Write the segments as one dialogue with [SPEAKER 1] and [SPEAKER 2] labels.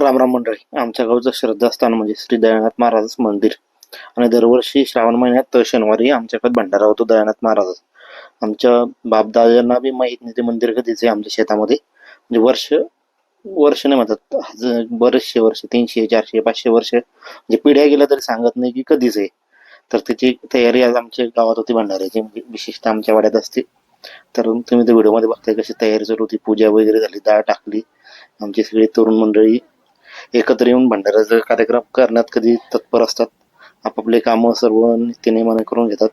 [SPEAKER 1] रामराम मंडळी, आमच्या गावचं श्रद्धास्थान म्हणजे श्री दयानाथ महाराज मंदिर. आणि दरवर्षी श्रावण महिन्यात शनिवारी आमच्याकडे भंडारा होतो दयानाथ महाराज. आमच्या बापदादांना बी माहीत नाही ते मंदिर कधीच आहे आमच्या शेतामध्ये. म्हणजे वर्ष वर्ष नाही म्हणतात, बरेचशे वर्ष, 300 400 500 वर्ष म्हणजे पिढ्या गेल्या तरी सांगत नाही की कधीच आहे. तर त्याची तयारी आज आमच्या गावात होती भंडाऱ्याची, म्हणजे विशेषतः आमच्या वाड्यात असते. तर तुम्ही त्या व्हिडिओमध्ये बघताय कशी तयारी सुरू होती, पूजा वगैरे झाली, डाळ टाकली. आमची सगळी तरुण मंडळी एकत्र येऊन भंडाऱ्याचा कार्यक्रम करण्यात कधी तत्पर असतात. आपापले कामं सर्व नित्यनेमाने करून घेतात.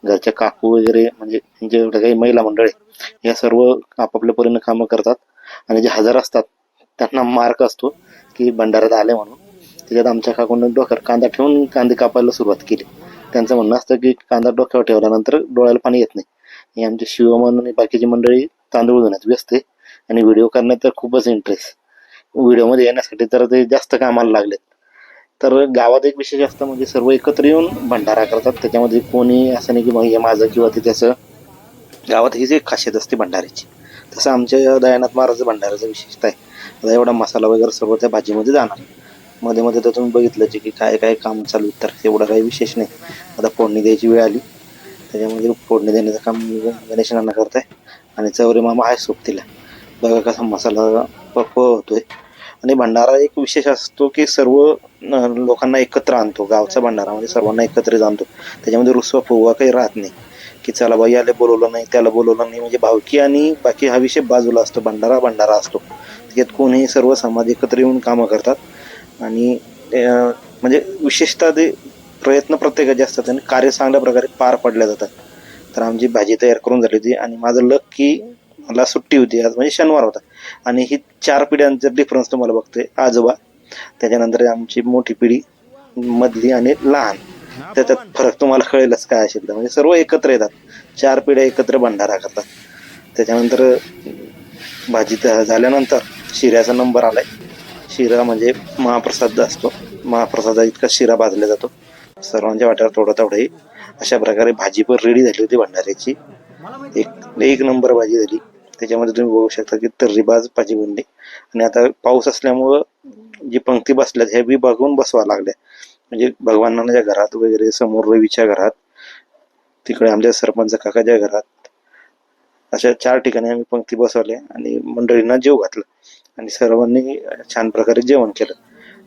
[SPEAKER 1] घरच्या काकू वगैरे म्हणजे जेवढ्या काही महिला मंडळ आहे या सर्व आपापल्या परीने कामं करतात. आणि जे हजर असतात त्यांना मार्क असतो की भंडाऱ्यात आले म्हणून. त्याच्यात आमच्या काकूंनी डोक्यावर कांदा ठेवून कांदे कापायला सुरुवात केली. त्यांचं म्हणणं असतं की कांदा डोक्यावर ठेवल्यानंतर डोळ्याला पाणी येत नाही. ही आमची शिवमन आणि बाकीची मंडळी तांदूळ धुण्यात व्यस्त आहे आणि व्हिडिओ करण्यात तर खूपच इंटरेस्ट. व्हिडिओमध्ये येण्यासाठी तर ते जास्त कामाला लागलेत. तर गावात एक विशेष असतं म्हणजे सर्व एकत्र येऊन भंडारा करतात. त्याच्यामध्ये कोणी असं नाही की मग हे माझं किंवा ते त्याचं. गावात हीच एक खासियत असते भंडाऱ्याची. तसं आमच्या दयानाथ महाराज भंडाऱ्याचं विशेषता आहे. आता एवढा मसाला वगैरे सर्व त्या भाजीमध्ये जाणार. मध्ये मध्ये तर तुम्ही बघितलं की काय काय काम चालू तर एवढं काही विशेष नाही. आता फोडणी द्यायची वेळ आली, त्याच्यामध्ये फोडणी देण्याचं काम गणेश नाना करताय आणि चौरे मामा आहे सोबतीला. बघा कसा मसाला होतोय. आणि भंडारा एक विशेष असतो की सर्व लोकांना एकत्र आणतो. गावचा भंडारा म्हणजे सर्वांना एकत्रित आणतो. त्याच्यामध्ये रुसवा फुगवा काही राहत नाही की चला बाई याला बोलवलं नाही त्याला बोलवलं नाही. म्हणजे भावकी आणि बाकी हा विषय बाजूला असतो. भंडारा भंडारा असतो. त्याच्यात कोणी सर्व समाज एकत्र येऊन कामं करतात. आणि म्हणजे विशेषतः ते प्रयत्न प्रत्येकाचे असतात आणि कार्य चांगल्या प्रकारे पार पडल्या जातात. तर आमची भाजी तयार करून झाली होती आणि माझं लक की मला सुट्टी होती आज, म्हणजे शनिवार होता. आणि ही 4 पिढ्यांचा डिफरन्स तुम्हाला बघतोय. आजोबा, त्याच्यानंतर आमची मोठी पिढी, मधली आणि लहान. त्याच्यात फरक तुम्हाला कळेलच काय असेल तर. म्हणजे सर्व एकत्र येतात, 4 पिढ्या एकत्र भंडारा करतात. त्याच्यानंतर भाजी झाल्यानंतर शिऱ्याचा नंबर आलाय. शिरा म्हणजे महाप्रसाद असतो. महाप्रसादा इतका शिरा भाजला जातो सर्वांच्या वाट्यावर थोडं थोडंही. अशा प्रकारे भाजी पण रेडी झाली होती भंडाऱ्याची. एक नंबर भाजी झाली. त्याच्यामध्ये तुम्ही बघू शकता की तर्रीबाज भाजी बनली. आणि आता पाऊस असल्यामुळं जी पंक्ती बसल्यात ह्या बी बघून बसवा लागल्या. म्हणजे भगवानाच्या घरात वगैरे, समोर रवीच्या घरात, तिकडे आमच्या सरपंच काकाच्या घरात, अशा 4 ठिकाणी आम्ही पंक्ती बसवल्या आणि मंडळींना जेव घातलं आणि सर्वांनी छान प्रकारे जेवण केलं.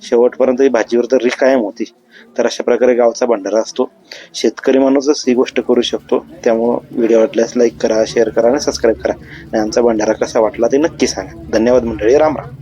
[SPEAKER 1] शेवटपर्यंत ही भाजीवर तर कायम होती. तर अशा प्रकारे गावचा भंडारा असतो. शेतकरी माणूसच ही गोष्ट करू शकतो. त्यामुळं व्हिडिओ वाटल्यास लाईक करा, शेअर करा आणि सबस्क्राईब करा. आणि आमचा भंडारा कसा वाटला ते नक्की सांगा. धन्यवाद मंडळी. राम राम.